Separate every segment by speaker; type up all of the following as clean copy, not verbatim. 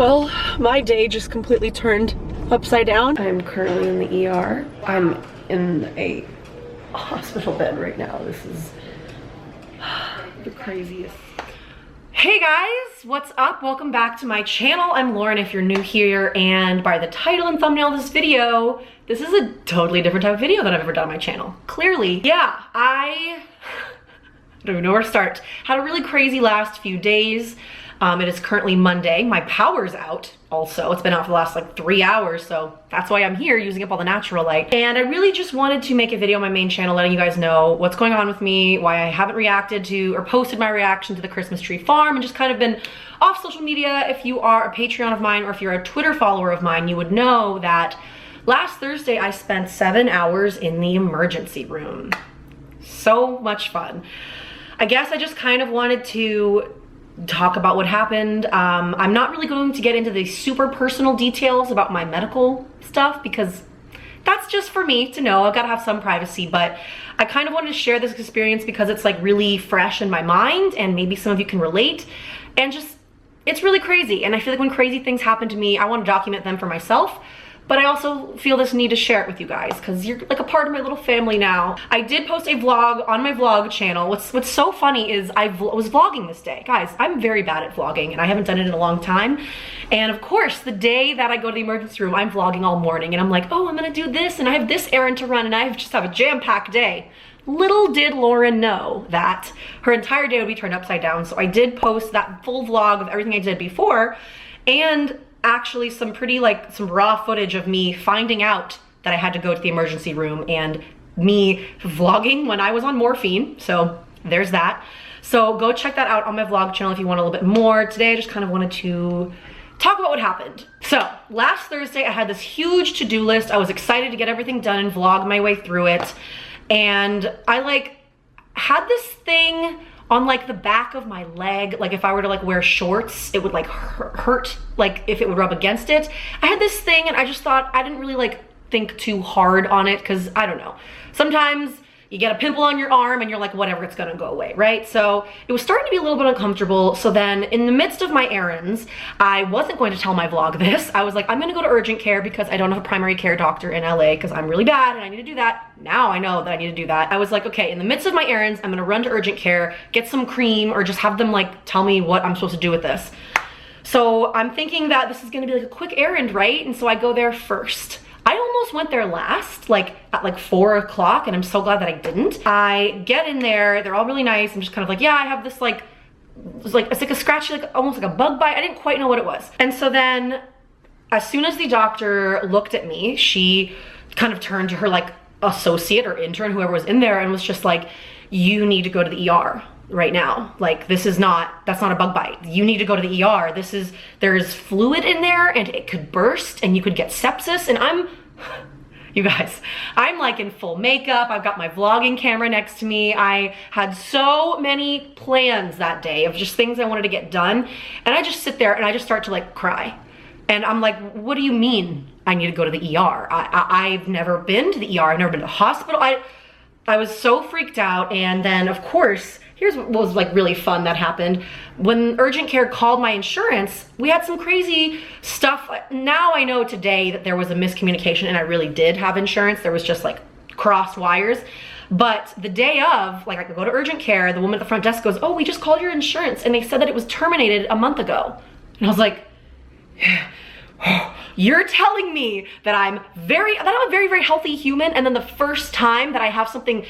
Speaker 1: Well, my day just completely turned upside down. I'm currently in the ER. I'm in a hospital bed right now. This is the craziest. Hey guys, what's up? Welcome back to my channel. I'm Lauren if you're new here, and by the title and thumbnail of this video, this is a totally different type of video than I've ever done on my channel. Clearly. Yeah, I don't even know where to start. Had a really crazy last few days. It is currently Monday. My power's out also. It's been out for the last like 3 hours, so that's why I'm here using up all the natural light. And I really just wanted to make a video on my main channel letting you guys know what's going on with me, why I haven't reacted to or posted my reaction to the Christmas tree farm, and just kind of been off social media. If you are a Patreon of mine or if you're a Twitter follower of mine, you would know that last Thursday I spent 7 hours in the emergency room. So much fun. I guess I just kind of wanted to talk about what happened. I'm not really going to get into the super personal details about my medical stuff because that's just for me to know. I've got to have some privacy, but I kind of wanted to share this experience because it's like really fresh in my mind and maybe some of you can relate, and just it's really crazy. And I feel like when crazy things happen to me, I want to document them for myself, but I also feel this need to share it with you guys because you're like a part of my little family now. I did post a vlog on my vlog channel. What's so funny is I was vlogging this day. Guys, I'm very bad at vlogging and I haven't done it in a long time. And of course, the day that I go to the emergency room, I'm vlogging all morning and I'm like, oh, I'm gonna do this and I have this errand to run and I just have a jam-packed day. Little did Lauren know that her entire day would be turned upside down. So I did post that full vlog of everything I did before, and actually some pretty some raw footage of me finding out that I had to go to the emergency room and me vlogging when I was on morphine. So there's that. So go check that out on my vlog channel if you want a little bit more. Today I just kind of wanted to talk about what happened. So last Thursday I had this huge to-do list. I was excited to get everything done and vlog my way through it. And I had this thing on the back of my leg, if I were to wear shorts, it would hurt, if it would rub against it. I had this thing and I just thought, I didn't really think too hard on it because I don't know. Sometimes you get a pimple on your arm and you're like, whatever, it's gonna go away, right? So it was starting to be a little bit uncomfortable. So then in the midst of my errands, I wasn't going to tell my vlog this. I was like, I'm gonna go to urgent care because I don't have a primary care doctor in LA because I'm really bad and I need to do that. Now I know that I need to do that. I was like, okay, in the midst of my errands, I'm gonna run to urgent care, get some cream, or just have them tell me what I'm supposed to do with this. So I'm thinking that this is gonna be a quick errand, right? And so I go there first. I almost went there last, at 4 o'clock, and I'm so glad that I didn't. I get in there, they're all really nice. I'm just kind of yeah, I have this it's like a scratchy, almost like a bug bite. I didn't quite know what it was. And so then, as soon as the doctor looked at me, she kind of turned to her associate or intern, whoever was in there, and was just like, you need to go to the ER right now. That's not a bug bite. You need to go to the ER. There's fluid in there and it could burst and you could get sepsis. And you guys, I'm in full makeup. I've got my vlogging camera next to me. I had so many plans that day of just things I wanted to get done. And I just sit there and I just start to cry. And I'm like, what do you mean I need to go to the ER? I've never been to the ER. I've never been to the hospital. I was so freaked out. And then of course, here's what was really fun that happened. When urgent care called my insurance, we had some crazy stuff. Now I know today that there was a miscommunication and I really did have insurance. There was just crossed wires. But the day of, I could go to urgent care, the woman at the front desk goes, oh, we just called your insurance and they said that it was terminated a month ago. And I was like, you're telling me that I'm a very, very healthy human, and then the first time that I have something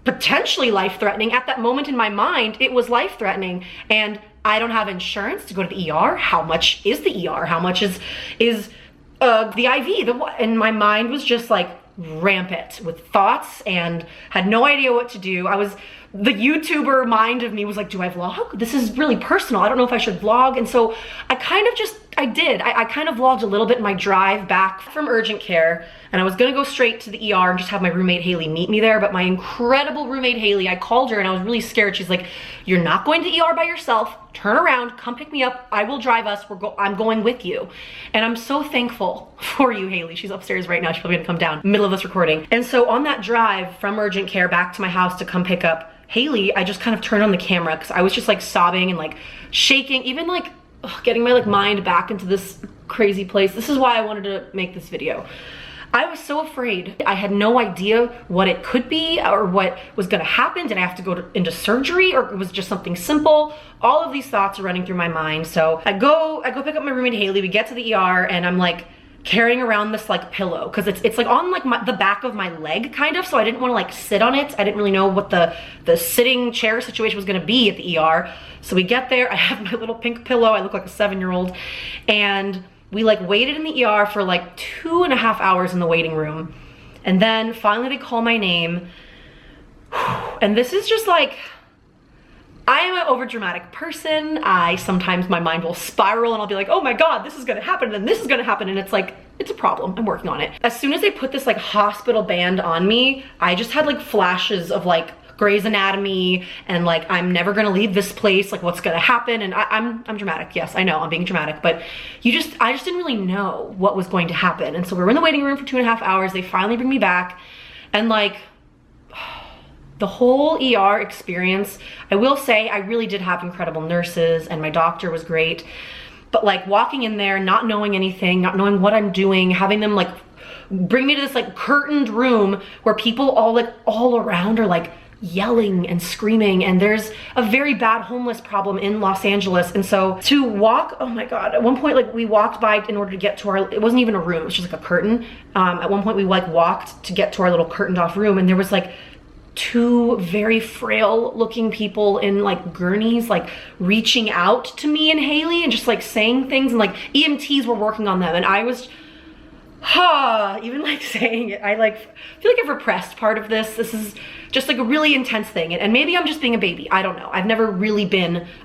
Speaker 1: potentially life-threatening, at that moment in my mind, it was life-threatening, and I don't have insurance to go to the ER. How much is the ER? How much is the IV? And my mind was just rampant with thoughts and had no idea what to do. The YouTuber mind of me was like, do I vlog? This is really personal. I don't know if I should vlog. And so I kind of vlogged a little bit in my drive back from urgent care, and I was gonna go straight to the ER and just have my roommate Haley meet me there. But my incredible roommate Haley, I called her and I was really scared. She's like, you're not going to the ER by yourself. Turn around, come pick me up. I will drive us. I'm going with you. And I'm so thankful for you, Haley. She's upstairs right now. She's probably gonna come down middle of this recording. And so on that drive from urgent care back to my house to come pick up Haley, I just kind of turned on the camera because I was just sobbing and shaking. Even getting my like mind back into this crazy place. This is why I wanted to make this video. I was so afraid. I had no idea what it could be or what was gonna happen. Did I have to go into surgery, or it was just something simple? All of these thoughts are running through my mind. So I go pick up my roommate Haley, we get to the ER, and I'm like carrying around this like pillow, because it's like on like the back of my leg kind of, so I didn't want to like sit on it. I didn't really know what the sitting chair situation was gonna be at the ER. So we get there, I have my little pink pillow, I look like a 7-year-old, and we like waited in the ER for like 2.5 hours in the waiting room. And then finally they call my name. And this is just like, I am an overdramatic person. Sometimes my mind will spiral and I'll be like, oh my God, this is gonna happen, and then this is gonna happen. And it's like, it's a problem, I'm working on it. As soon as they put this like hospital band on me, I just had like flashes of like Grey's Anatomy and like, I'm never gonna leave this place, like what's gonna happen. And I'm dramatic, yes, I know I'm being dramatic, but I just didn't really know what was going to happen. And so we were in the waiting room for 2.5 hours. They finally bring me back, and like the whole ER experience, I will say I really did have incredible nurses and my doctor was great. But like walking in there, not knowing anything, not knowing what I'm doing, having them like bring me to this like curtained room where people all around are like yelling and screaming, and there's a very bad homeless problem in Los Angeles. And so to walk, oh my God, at one point like we walked by in order to get to our, it wasn't even a room, it was just like a curtain. At one point we like walked to get to our little curtained off room, and there was like 2 very frail looking people in like gurneys like reaching out to me and Haley and just like saying things, and like EMTs were working on them. And I was even like saying it, I like feel like I've repressed part of this. This is just like a really intense thing, and maybe I'm just being a baby, I don't know. I've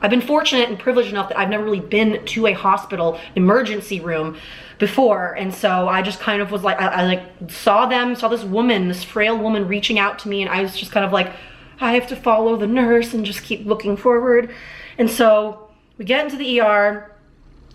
Speaker 1: been fortunate and privileged enough that I've never really been to a hospital emergency room before. And so I just kind of was like, I like saw this woman, this frail woman reaching out to me, and I was just kind of like, I have to follow the nurse and just keep looking forward. And so we get into the ER.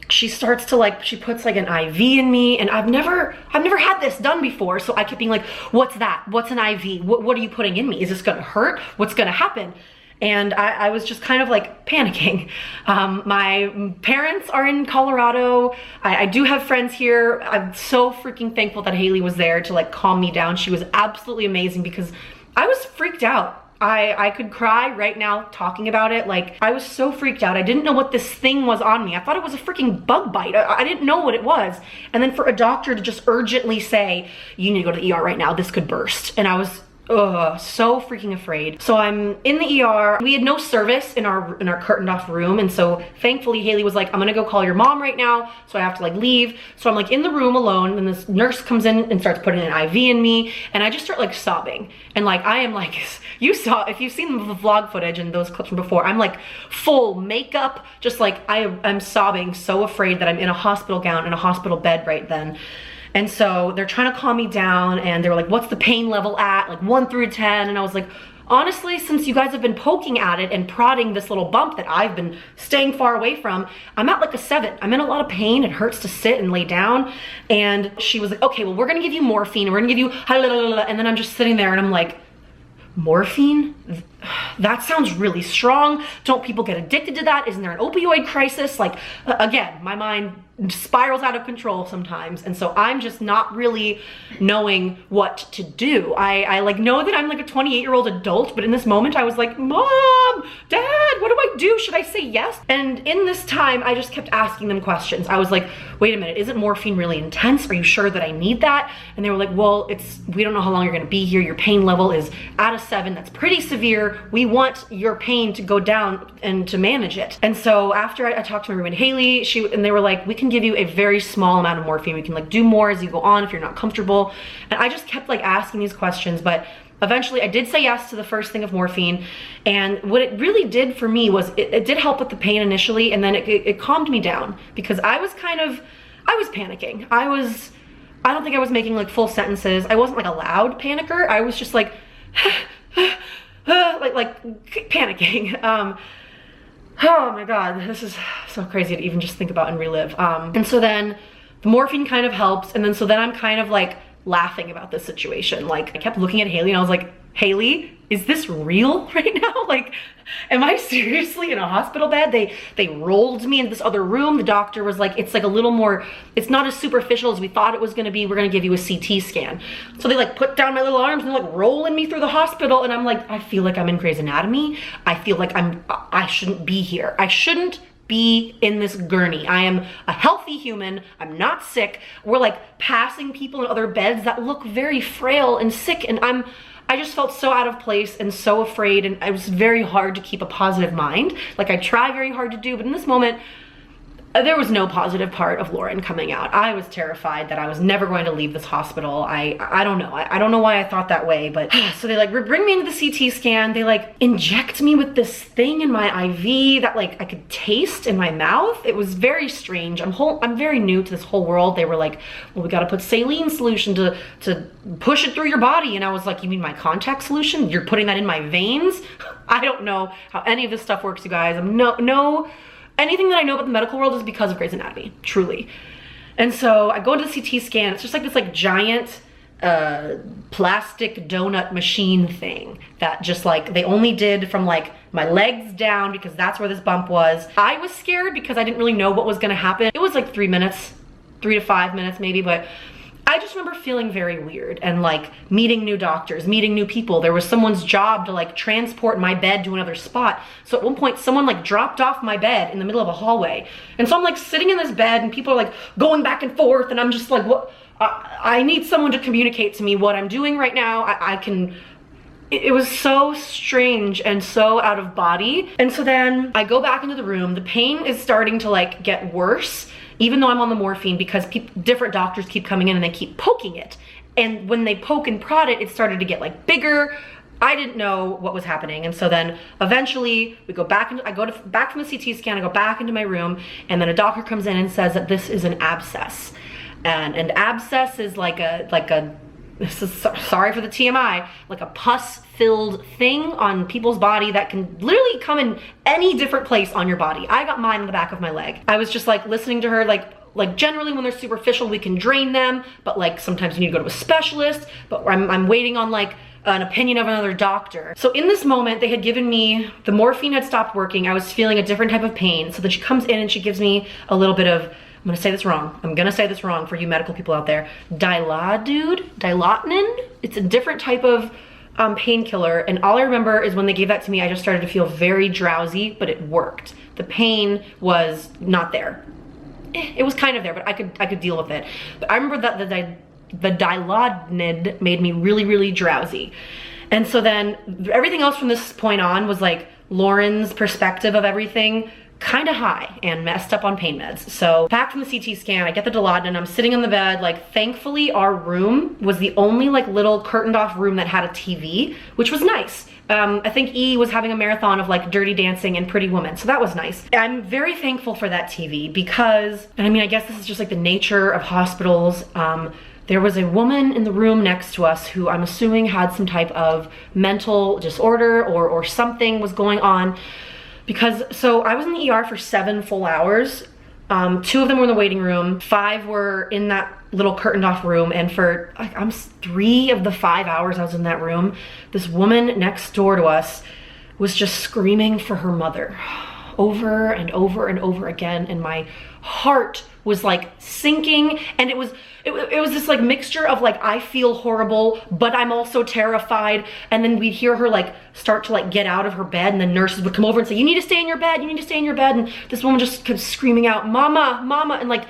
Speaker 1: She starts to like, she puts like an IV in me, and I've never had this done before. So I kept being like, what's that? What's an IV? What are you putting in me? Is this gonna hurt? What's gonna happen? And I was just kind of like panicking. My parents are in Colorado. I do have friends here. I'm so freaking thankful that Haley was there to like calm me down. She was absolutely amazing, because I was freaked out. I could cry right now talking about it. Like, I was so freaked out. I didn't know what this thing was on me. I thought it was a freaking bug bite. I didn't know what it was. And then for a doctor to just urgently say, you need to go to the ER right now, this could burst. And I was so freaking afraid. So I'm in the ER. We had no service in our curtained off room, and so thankfully Haley was like, I'm gonna go call your mom right now, so I have to like leave. So I'm like in the room alone, and this nurse comes in and starts putting an IV in me, and I just start like sobbing. And like, I am like, if you've seen the vlog footage and those clips from before, I'm like full makeup, just like I'm sobbing, so afraid that I'm in a hospital gown in a hospital bed right then. And so they're trying to calm me down, and they were like, what's the pain level at? Like 1 through 10. And I was like, honestly, since you guys have been poking at it and prodding this little bump that I've been staying far away from, I'm at like a 7. I'm in a lot of pain. It hurts to sit and lay down. And she was like, okay, well, we're gonna give you morphine. We're gonna give you, and then I'm just sitting there and I'm like, morphine? That sounds really strong. Don't people get addicted to that? Isn't there an opioid crisis? Like, again, my mind spirals out of control sometimes, and so I'm just not really knowing what to do. I like know that I'm like a 28-year-old adult, but in this moment I was like, Mom, Dad, what do I do? Should I say yes? And in this time I just kept asking them questions. I was like, wait a minute, isn't morphine really intense? Are you sure that I need that? And they were like, well, we don't know how long you're gonna be here. Your pain level is at a 7. That's pretty severe. We want your pain to go down and to manage it. And so after I talked to my roommate Haley, and they were like, we can give you a very small amount of morphine. We can like do more as you go on if you're not comfortable. And I just kept like asking these questions, but eventually I did say yes to the first thing of morphine. And what it really did for me was it did help with the pain initially, and then it calmed me down, because I was panicking. I don't think I was making like full sentences. I wasn't like a loud panicker. I was just like like panicking. Oh my God, this is so crazy to even just think about and relive. And so then the morphine kind of helps, and then so then I'm kind of like laughing about this situation. Like, I kept looking at Haley and I was like, Haley, is this real right now? Like, am I seriously in a hospital bed? They rolled me into this other room. The doctor was like, it's like a little more, it's not as superficial as we thought it was gonna be. We're gonna give you a CT scan. So they like put down my little arms and like rolling me through the hospital. And I'm like, I feel like I'm in Grey's Anatomy. I feel like I shouldn't be here. I shouldn't be in this gurney. I am a healthy human. I'm not sick. We're like passing people in other beds that look very frail and sick. And I just felt so out of place and so afraid, and it was very hard to keep a positive mind. Like I try very hard to do, but in this moment, there was no positive part of Lauren coming out. I was terrified that I was never going to leave this hospital. I don't know. I don't know why I thought that way, but so they like bring me into the CT scan. They like inject me with this thing in my IV that like I could taste in my mouth. It was very strange. I'm very new to this whole world. They were like, well, we got to put saline solution to push it through your body. And I was like, you mean my contact solution? You're putting that in my veins? I don't know how any of this stuff works, you guys. Anything that I know about the medical world is because of Grey's Anatomy, truly. And so I go into the CT scan. It's just like this like giant plastic donut machine thing that just like they only did from like my legs down because that's where this bump was. I was scared because I didn't really know what was gonna happen. It was like 3 to 5 minutes maybe, but I just remember feeling very weird and like meeting new doctors, meeting new people. There was someone's job to like transport my bed to another spot. So at one point someone like dropped off my bed in the middle of a hallway. And so I'm like sitting in this bed and people are like going back and forth and I'm just like, what? I need someone to communicate to me what I'm doing right now. It was so strange and so out of body. And so then I go back into the room. The pain is starting to like get worse, even though I'm on the morphine, because different doctors keep coming in and they keep poking it. And when they poke and prod it, it started to get like bigger. I didn't know what was happening. And so then eventually we go back into, back from the CT scan, I go back into my room, and then a doctor comes in and says that this is an abscess. And an abscess is this is, sorry for the TMI, like a pus-filled thing on people's body that can literally come in any different place on your body. I got mine on the back of my leg. I was just like listening to her, like generally when they're superficial, we can drain them, but like sometimes you need to go to a specialist, but I'm waiting on like an opinion of another doctor. So in this moment, they had given me, the morphine had stopped working. I was feeling a different type of pain. So then she comes in and she gives me a little bit of, I'm gonna say this wrong for you medical people out there. Dilaudid? It's a different type of painkiller. And all I remember is when they gave that to me, I just started to feel very drowsy, but it worked. The pain was not there. It was kind of there, but I could deal with it. But I remember that the Dilaudid made me really, really drowsy. And so then everything else from this point on was like Lauren's perspective of everything, kind of high and messed up on pain meds. So back from the CT scan, I get the Dilaudid and I'm sitting on the bed. Like thankfully our room was the only like little curtained off room that had a TV, which was nice. I think E was having a marathon of like Dirty Dancing and Pretty Woman, so that was nice. I'm very thankful for that TV because, and I mean, I guess this is just like the nature of hospitals. There was a woman in the room next to us who I'm assuming had some type of mental disorder or something was going on. Because, so I was in the ER for 7 full hours. 2 of them were in the waiting room, 5 were in that little curtained off room, and for like 3 of the 5 hours I was in that room, this woman next door to us was just screaming for her mother over and over and over again, and my heart was like sinking, and it was this like mixture of like, I feel horrible, but I'm also terrified. And then we'd hear her like start to like get out of her bed, and the nurses would come over and say, you need to stay in your bed, you need to stay in your bed. And this woman just kept screaming out, mama, mama, and like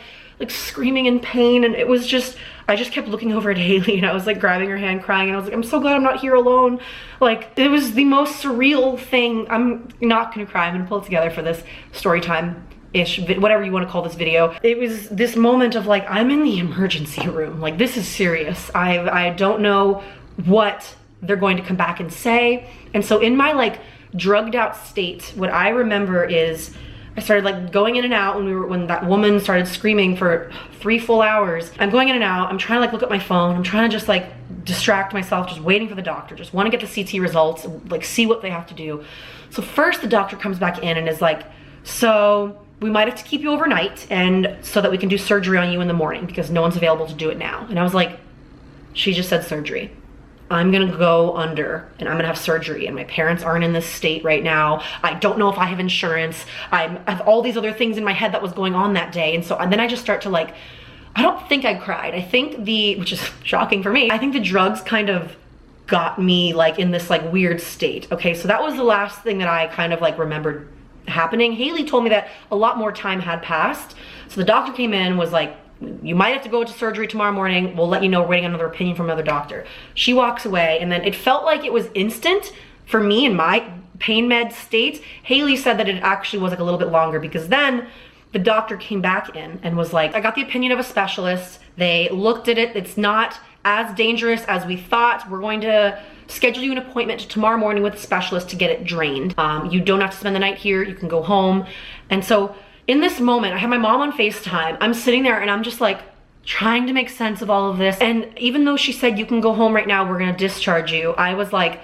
Speaker 1: screaming in pain. And it was just, I just kept looking over at Haley, and I was like grabbing her hand, crying, and I was like, I'm so glad I'm not here alone. Like, it was the most surreal thing. I'm not gonna cry, I'm gonna pull it together for this story time-ish, whatever you wanna call this video. It was this moment of like, I'm in the emergency room. Like, this is serious. I don't know what they're going to come back and say. And so in my like drugged out state, what I remember is I started like going in and out when that woman started screaming for 3 full hours. I'm going in and out, I'm trying to like look at my phone, I'm trying to just like distract myself, just waiting for the doctor, just want to get the CT results, like see what they have to do. So first the doctor comes back in and is like, so we might have to keep you overnight and so that we can do surgery on you in the morning because no one's available to do it now. And I was like, she just said surgery. I'm gonna go under and I'm gonna have surgery, and my parents aren't in this state right now. I don't know if I have insurance. I have all these other things in my head that was going on that day. And then I just start to like, I don't think I cried. I think which is shocking for me, I think the drugs kind of got me like in this like weird state. Okay, so that was the last thing that I kind of like remembered happening. Haley told me that a lot more time had passed. So the doctor came in, was like, you might have to go to surgery tomorrow morning. We'll let you know, we're waiting another opinion from another doctor. She walks away, and then it felt like it was instant for me in my pain med state. Haley said that it actually was like a little bit longer, because then the doctor came back in and was like, I got the opinion of a specialist. They looked at it. It's not as dangerous as we thought. We're going to schedule you an appointment tomorrow morning with a specialist to get it drained. You don't have to spend the night here. You can go home. And so in this moment, I have my mom on FaceTime. I'm sitting there and I'm just like trying to make sense of all of this. And even though she said, you can go home right now, we're gonna discharge you, I was like,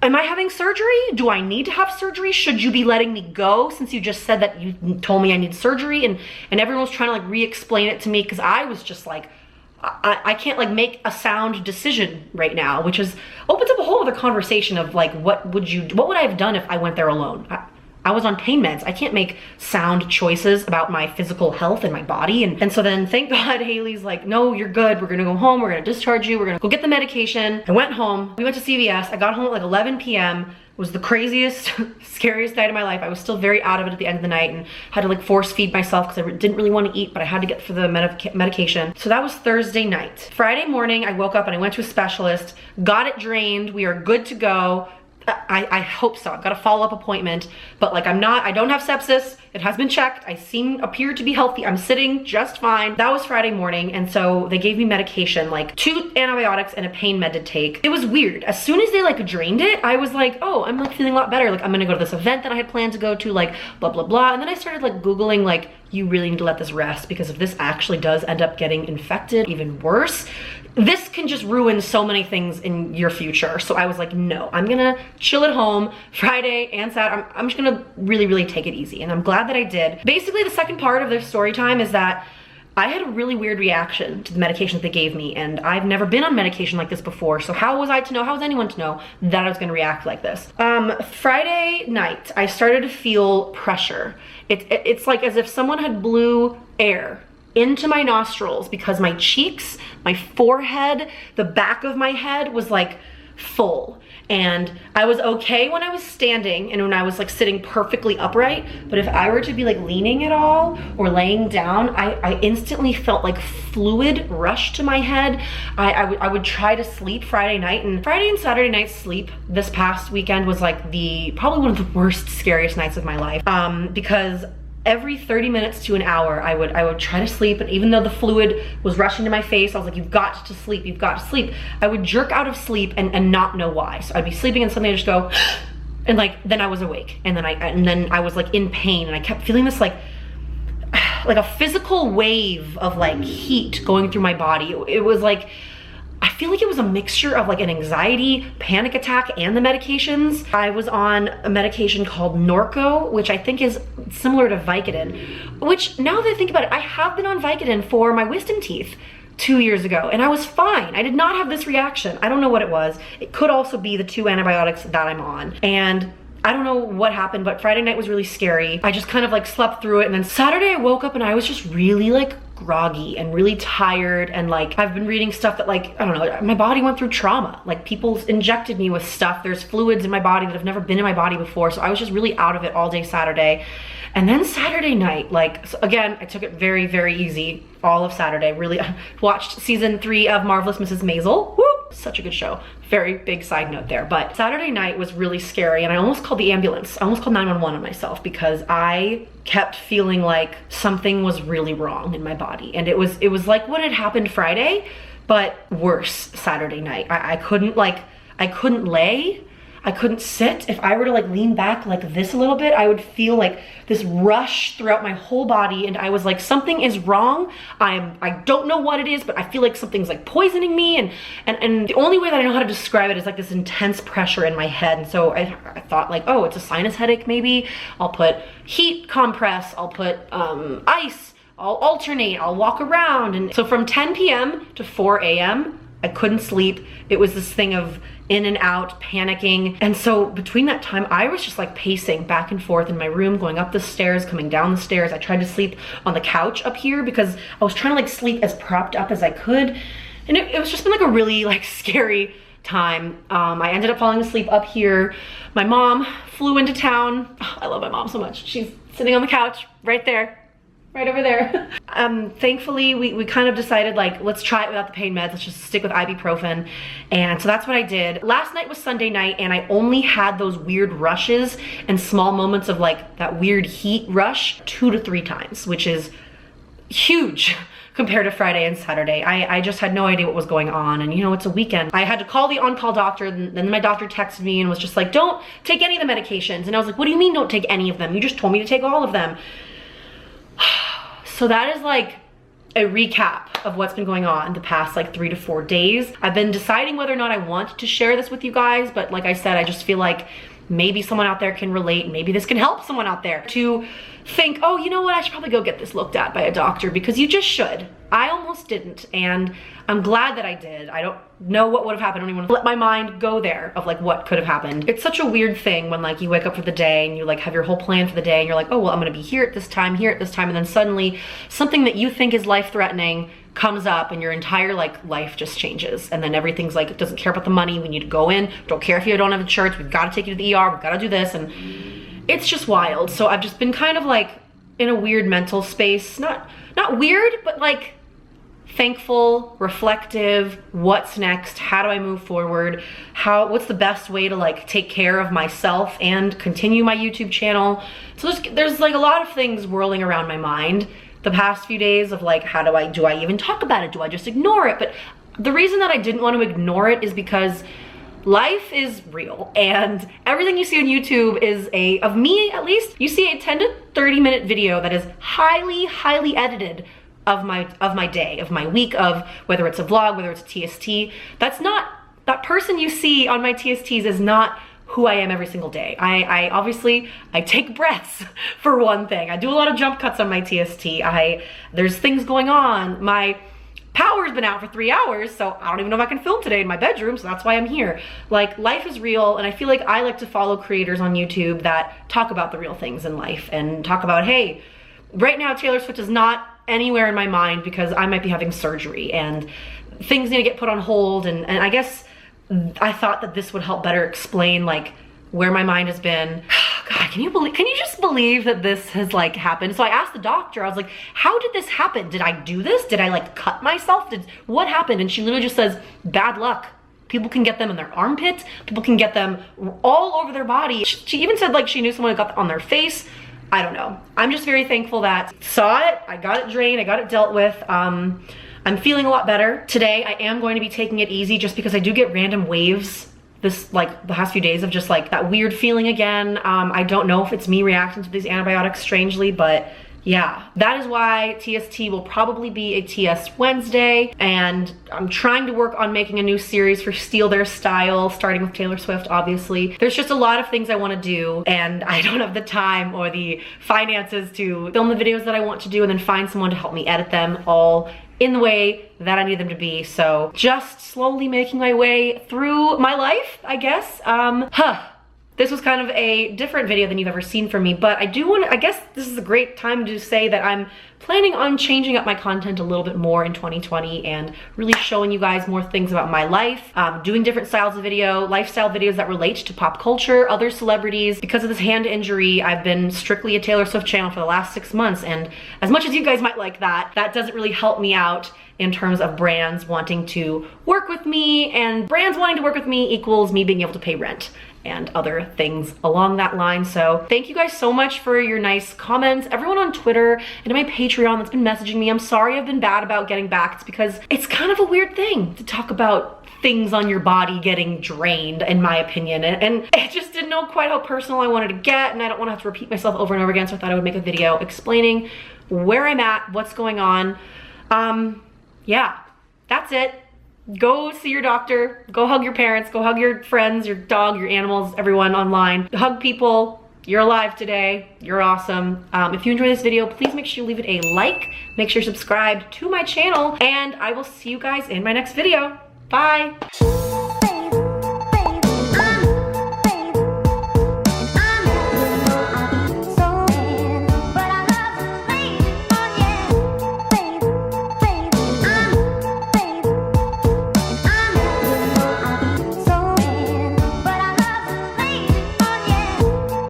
Speaker 1: am I having surgery? Do I need to have surgery? Should you be letting me go, since you just said that you told me I need surgery? And everyone was trying to like re-explain it to me, because I was just like, I can't like make a sound decision right now, which opens up a whole other conversation of like, what would I have done if I went there alone? I was on pain meds. I can't make sound choices about my physical health and my body. And so then thank God Haley's like, no, you're good. We're gonna go home. We're gonna discharge you. We're gonna go get the medication. I went home. We went to CVS. I got home at like 11 p.m. It was the craziest, scariest night of my life. I was still very out of it at the end of the night and had to like force feed myself because I didn't really want to eat, but I had to get for the medication. So that was Thursday night. Friday morning, I woke up and I went to a specialist, got it drained. We are good to go. I hope so. I've got a follow-up appointment, but like I don't have sepsis. It has been checked. I appear to be healthy. I'm sitting just fine. That was Friday morning. And so they gave me medication, like 2 antibiotics and a pain med to take. It was weird. As soon as they like drained it, I was like, oh, I'm like feeling a lot better. Like I'm gonna go to this event that I had planned to go to, like blah, blah, blah. And then I started like Googling, like, you really need to let this rest, because if this actually does end up getting infected, even worse, this can just ruin so many things in your future. So I was like, no, I'm gonna chill at home Friday and Saturday. I'm just gonna really, really take it easy. And I'm glad that I did. Basically, the second part of this story time is that I had a really weird reaction to the medication that they gave me, and I've never been on medication like this before. So how was I to know, how was anyone to know that I was gonna react like this? Friday night, I started to feel pressure. It's like as if someone had blew air into my nostrils, because my cheeks, my forehead, the back of my head was like full. And I was okay when I was standing and when I was like sitting perfectly upright, but if I were to be like leaning at all or laying down, I instantly felt like fluid rush to my head. I would try to sleep Friday night, and Friday and Saturday night sleep this past weekend was like probably one of the worst, scariest nights of my life, because every 30 minutes to an hour, I would try to sleep, and even though the fluid was rushing to my face, I was like, you've got to sleep, you've got to sleep. I would jerk out of sleep and not know why. So I'd be sleeping and suddenly I'd just go, and like, then I was awake, and then I was like in pain, and I kept feeling this like a physical wave of like heat going through my body. It was like, I feel like it was a mixture of like an anxiety, panic attack, and the medications. I was on a medication called Norco, which I think is similar to Vicodin, which now that I think about it, I have been on Vicodin for my wisdom teeth 2 years ago, and I was fine. I did not have this reaction. I don't know what it was. It could also be the 2 antibiotics that I'm on. And I don't know what happened, but Friday night was really scary. I just kind of like slept through it, and then Saturday I woke up and I was just really like groggy and really tired, and like I've been reading stuff that like, I don't know, my body went through trauma. Like people injected me with stuff. There's fluids in my body that have never been in my body before, so I was just really out of it all day Saturday. And then Saturday night, like, so again, I took it very, very easy all of Saturday. Really watched season 3 of Marvelous Mrs. Maisel. Woo! Such a good show. Very big side note there. But Saturday night was really scary, and I almost called the ambulance. I almost called 911 on myself, because I kept feeling like something was really wrong in my body. And it was like what had happened Friday, but worse Saturday night. I couldn't lay. I couldn't sit. If I were to like lean back like this a little bit, I would feel like this rush throughout my whole body, and I was like, something is wrong. I don't know what it is, but I feel like something's like poisoning me, and the only way that I know how to describe it is like this intense pressure in my head. And so I thought like, oh, it's a sinus headache maybe. I'll put heat compress, I'll put ice, I'll alternate, I'll walk around. And so from 10 p.m. to 4 a.m., I couldn't sleep. It was this thing of in and out, panicking. And so between that time, I was just like pacing back and forth in my room, going up the stairs, coming down the stairs. I tried to sleep on the couch up here because I was trying to like sleep as propped up as I could. And it was just been like a really like scary time. I ended up falling asleep up here. My mom flew into town. Oh, I love my mom so much. She's sitting on the couch right there. Right over there. Thankfully, we kind of decided like, let's try it without the pain meds. Let's just stick with ibuprofen. And so that's what I did. Last night was Sunday night and I only had those weird rushes and small moments of like that weird heat rush 2 to 3 times, which is huge compared to Friday and Saturday. I just had no idea what was going on. And you know, it's a weekend. I had to call the on-call doctor, and then my doctor texted me and was just like, don't take any of the medications. And I was like, what do you mean don't take any of them? You just told me to take all of them. So that is like a recap of what's been going on the past like 3 to 4 days. I've been deciding whether or not I want to share this with you guys, but like I said, I just feel like maybe someone out there can relate. Maybe this can help someone out there to think, oh, you know what? I should probably go get this looked at by a doctor, because you just should. I almost didn't, and I'm glad that I did. I don't know what would have happened. I don't even want to let my mind go there of like what could have happened. It's such a weird thing when like you wake up for the day and you like have your whole plan for the day and you're like, oh, well, I'm gonna be here at this time, and then suddenly something that you think is life-threatening comes up and your entire like life just changes. And then everything's like, it doesn't care about the money. We need to go in. Don't care if you don't have insurance. We've got to take you to the ER. We've got to do this. And it's just wild. So I've just been kind of like in a weird mental space. Not weird, but like thankful, reflective. What's next? How do I move forward? What's the best way to like take care of myself and continue my YouTube channel? So there's like a lot of things whirling around my mind the past few days of like, do I even talk about it? Do I just ignore it? But the reason that I didn't want to ignore it is because life is real, and everything you see on YouTube is of me at least, you see a 10 to 30 minute video that is highly, highly edited of my day, of my week, of whether it's a vlog, whether it's a TST. That person you see on my TSTs is not who I am every single day. I obviously take breaths for one thing. I do a lot of jump cuts on my TST. There's things going on. My power's been out for 3 hours, so I don't even know if I can film today in my bedroom, so that's why I'm here. Like, life is real, and I feel like I like to follow creators on YouTube that talk about the real things in life and talk about, hey, right now Taylor Swift is not anywhere in my mind because I might be having surgery and things need to get put on hold, and I guess I thought that this would help better explain like where my mind has been. God, can you just believe that this has like happened? So I asked the doctor, I was like, how did this happen? Did I do this? Did I like cut myself? What happened? And she literally just says, bad luck. People can get them in their armpits. People can get them all over their body. She even said like she knew someone who got on their face. I don't know. I'm just very thankful that I saw it, I got it drained, I got it dealt with. I'm feeling a lot better. Today, I am going to be taking it easy just because I do get random waves this like the past few days of just like that weird feeling again. I don't know if it's me reacting to these antibiotics strangely, but yeah, that is why TST will probably be a TS Wednesday, and I'm trying to work on making a new series for Steal Their Style, starting with Taylor Swift, obviously. There's just a lot of things I want to do, and I don't have the time or the finances to film the videos that I want to do and then find someone to help me edit them all in the way that I need them to be. So just slowly making my way through my life, I guess. This was kind of a different video than you've ever seen from me, but I guess this is a great time to say that I'm planning on changing up my content a little bit more in 2020 and really showing you guys more things about my life, doing different styles of video, lifestyle videos that relate to pop culture, other celebrities. Because of this hand injury, I've been strictly a Taylor Swift channel for the last 6 months, and as much as you guys might like that, that doesn't really help me out in terms of brands wanting to work with me, and brands wanting to work with me equals me being able to pay rent and other things along that line. So thank you guys so much for your nice comments. Everyone on Twitter and my Patreon that's been messaging me. I'm sorry I've been bad about getting back. It's because it's kind of a weird thing to talk about things on your body getting drained, in my opinion. And I just didn't know quite how personal I wanted to get, and I don't want to have to repeat myself over and over again, so I thought I would make a video explaining where I'm at, what's going on. Yeah, that's it. Go see your doctor, go hug your parents, go hug your friends, your dog, your animals, everyone online. Hug people. You're alive today. You're awesome. If you enjoyed this video, please make sure you leave it a like. Make sure you're subscribed to my channel, and I will see you guys in my next video. Bye.